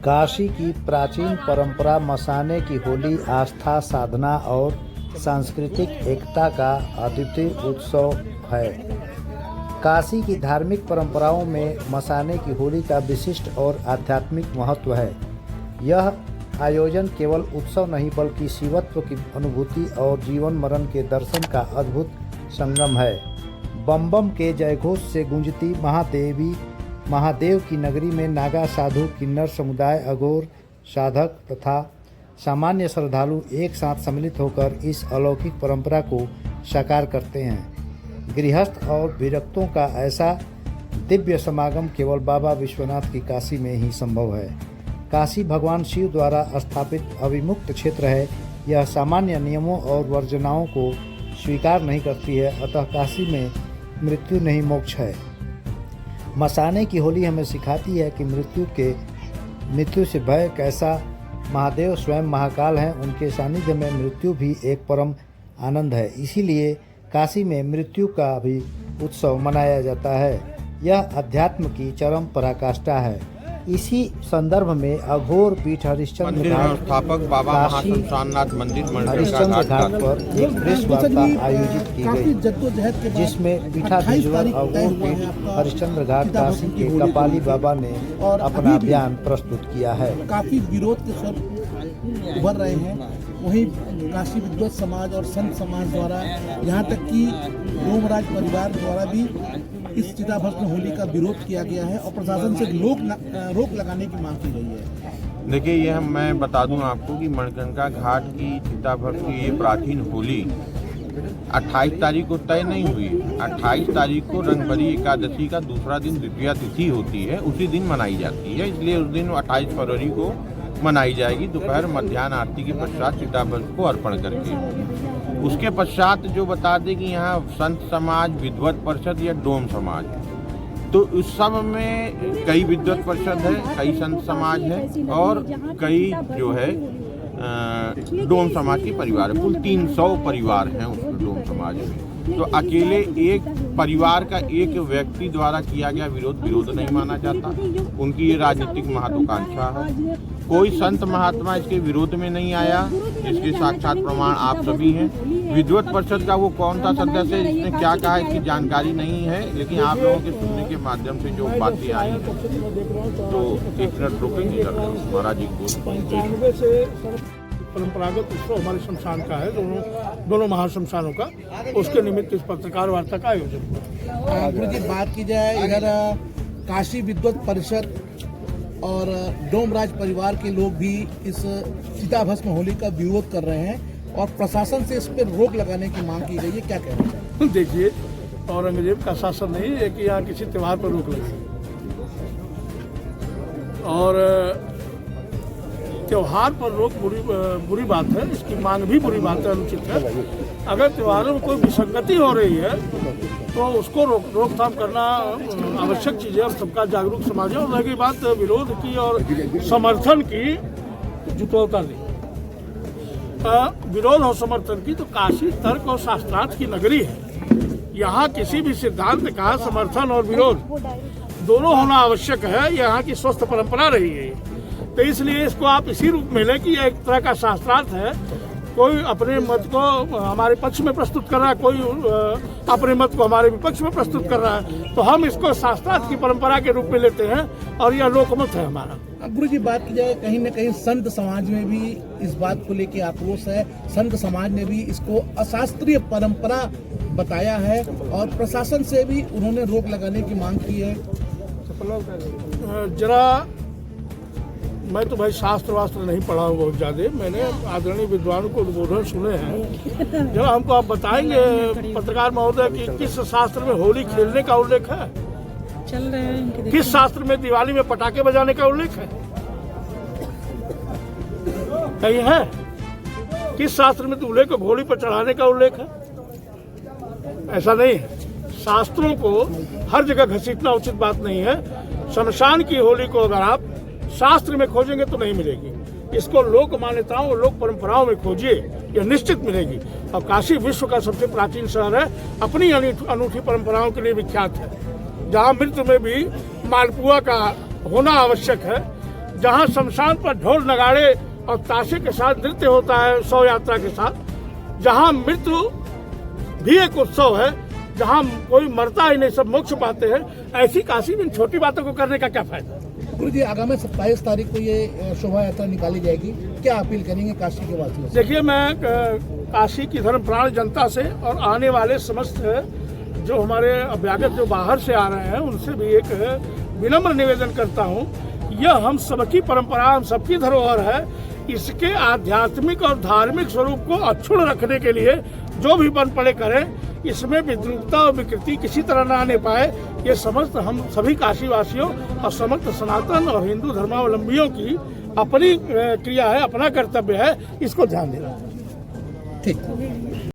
काशी की प्राचीन परंपरा मसाने की होली आस्था, साधना और सांस्कृतिक एकता का अद्वितीय उत्सव है। काशी की धार्मिक परंपराओं में मसाने की होली का विशिष्ट और आध्यात्मिक महत्व है। यह आयोजन केवल उत्सव नहीं बल्कि शिवत्व की अनुभूति और जीवन मरण के दर्शन का अद्भुत संगम है। बम बम के जयघोष से गूंजती महादेव की नगरी में नागा, साधु, किन्नर समुदाय, अघोर, साधक तथा सामान्य श्रद्धालु एक साथ सम्मिलित होकर इस अलौकिक परंपरा को साकार करते हैं। गृहस्थ और विरक्तों का ऐसा दिव्य समागम केवल बाबा विश्वनाथ की काशी में ही संभव है। काशी भगवान शिव द्वारा स्थापित अविमुक्त क्षेत्र है। यह सामान्य नियमों और वर्जनाओं को स्वीकार नहीं करती है, अतः काशी में मृत्यु नहीं मोक्ष है। मसाने की होली हमें सिखाती है कि मृत्यु से भय कैसा। महादेव स्वयं महाकाल हैं, उनके सानिध्य में मृत्यु भी एक परम आनंद है। इसीलिए काशी में मृत्यु का भी उत्सव मनाया जाता है। यह अध्यात्म की चरम पराकाष्ठा है। इसी संदर्भ में अघोर पीठ हरिश्चंद्र घाट स्थापक बाबा महाशमशाननाथ मंदिर हरिश्चंद्र घाट पर एक प्रेस वार्ता आयोजित की गई, जिसमें पीठाधीश्वर अघोर पीठ हरिश्चंद्र घाट काशी के कपाली बाबा ने अपना बयान प्रस्तुत किया है। काफी विरोध के स्वर उभर रहे हैं। वहीं काशी विद्वत समाज और संत समाज द्वारा, यहाँ तक कि डोमराज परिवार द्वारा भी इस चिताभस्म होली का विरोध किया गया है और प्रशासन से रोक लगाने की मांग की गई है। देखिए, यह मैं बता दूं आपको कि मणिकर्णिका घाट की चिताभस्म की ये प्राचीन होली 28 तारीख को तय नहीं हुई। 28 तारीख को रंगभरी एकादशी का दूसरा दिन द्वितीया तिथि होती है, उसी दिन मनाई जाती है। इसलिए उस दिन 28 फरवरी को मनाई जाएगी, दोपहर मध्याह्न आरती के पश्चात चिताभस्म को अर्पण करके। उसके पश्चात जो बता दें कि यहाँ संत समाज, विद्वत परिषद या डोम समाज, तो उस सब में कई विद्वत परिषद है, कई संत समाज है और कई जो है डोम समाज के परिवार है। कुल 300 परिवार हैं उस डोम समाज में। तो अकेले एक परिवार का एक व्यक्ति द्वारा किया गया विरोध नहीं माना जाता। उनकी ये राजनीतिक महत्वाकांक्षा है। कोई संत महात्मा इसके विरोध में नहीं आया, जिसके साक्षात प्रमाण आप सभी हैं। विद्वत परिषद का वो कौन सा सदस्य है, इसने क्या कहा, इसकी जानकारी नहीं है, लेकिन आप लोगों के सुनने के माध्यम से जो बातें आई हैं, तो एक मिनट रुकेंगे महाराज जी को। परंपरागत उत्सव हमारे शमशान का है, दोनों महाशमशानों का, उसके निमित्त इस पत्रकार वार्ता का आयोजन हुआ। गुरु जी, बात की जाए इधर काशी विद्वत परिषद और डोमराज परिवार के लोग भी इस चिताभस्म होली का विरोध कर रहे हैं और प्रशासन से इस पर रोक लगाने की मांग की गई है, क्या कह रहे हैं? देखिए, औरंगजेब का शासन नहीं है कि यहाँ किसी त्योहार पर रोक लगे, और त्योहार पर रोक बुरी बात है। इसकी मांग भी बुरी बात है, अनुचित है। अगर त्योहारों में कोई विसंगति हो रही है तो उसको रोकथाम करना आवश्यक चीज़ है और सबका जागरूक समाज है। और रही बात विरोध की और समर्थन की, जुटौता नहीं, विरोध और समर्थन की, तो काशी तर्क और शास्त्रार्थ की नगरी है। यहाँ किसी भी सिद्धांत का समर्थन और विरोध दोनों होना आवश्यक है। यहाँ की स्वस्थ परंपरा रही है, तो इसलिए इसको आप इसी रूप में लें कि एक तरह का शास्त्रार्थ है। कोई अपने मत को हमारे पक्ष में प्रस्तुत कर रहा है, कोई अपने मत को हमारे विपक्ष में प्रस्तुत कर रहा है, तो हम इसको शास्त्रार्थ की परंपरा के रूप में लेते हैं और यह लोकमत है हमारा। गुरु जी, बात की जाए कहीं न कहीं संत समाज में भी इस बात को लेकर आक्रोश है। संत समाज ने भी इसको अशास्त्रीय परंपरा बताया है और प्रशासन से भी उन्होंने रोक लगाने की मांग की है। जरा, मैं तो भाई शास्त्र वास्त्र नहीं पढ़ा हूँ बहुत ज़्यादा, मैंने आदरणीय विद्वानों को उद्बोधन सुने हैं। जरा हमको आप बताएंगे पत्रकार महोदय कि किस शास्त्र में होली खेलने का उल्लेख है, चल रहे हैं, किस शास्त्र में दिवाली में पटाखे बजाने का उल्लेख है, कहीं है? किस शास्त्र में दूल्हे को घोड़ी पर चढ़ाने का उल्लेख है? ऐसा नहीं है। शास्त्रों को हर जगह घसीटना उचित बात नहीं है। शमशान की होली को अगर आप शास्त्र में खोजेंगे तो नहीं मिलेगी, इसको लोक मान्यताओं और लोक परंपराओं में खोजिए, यह निश्चित मिलेगी। और काशी विश्व का सबसे प्राचीन शहर है, अपनी अनूठी परंपराओं के लिए विख्यात है, जहाँ मृत्यु में भी मालपुआ का होना आवश्यक है। जहाँ शमशान पर ढोल नगाड़े और ताशे के साथ नृत्य होता है शव यात्रा के साथ, जहाँ मृत्यु भी एक उत्सव है, जहाँ कोई मरता ही नहीं, सब मोक्ष पाते हैं, ऐसी काशी में इन छोटी बातों को करने का क्या फायदा? गुरु जी, आगामी 27 तारीख को ये शोभा यात्रा निकाली जाएगी, क्या अपील करेंगे काशी के वासियों से? देखिए, मैं काशी की धर्मप्राण जनता से और आने वाले समस्त जो हमारे अभ्यागत जो बाहर से आ रहे हैं उनसे भी एक विनम्र निवेदन करता हूँ, यह हम सबकी परंपरा, हम सबकी धरोहर है। इसके आध्यात्मिक और धार्मिक स्वरूप को अक्षुण्ण रखने के लिए जो भी बन पड़े करें, इसमें विद्रूपता और विकृति किसी तरह न आने पाए, ये समस्त हम सभी काशीवासियों और समस्त सनातन और हिंदू धर्मावलंबियों की अपनी क्रिया है, अपना कर्तव्य है, इसको ध्यान देना। ठीक।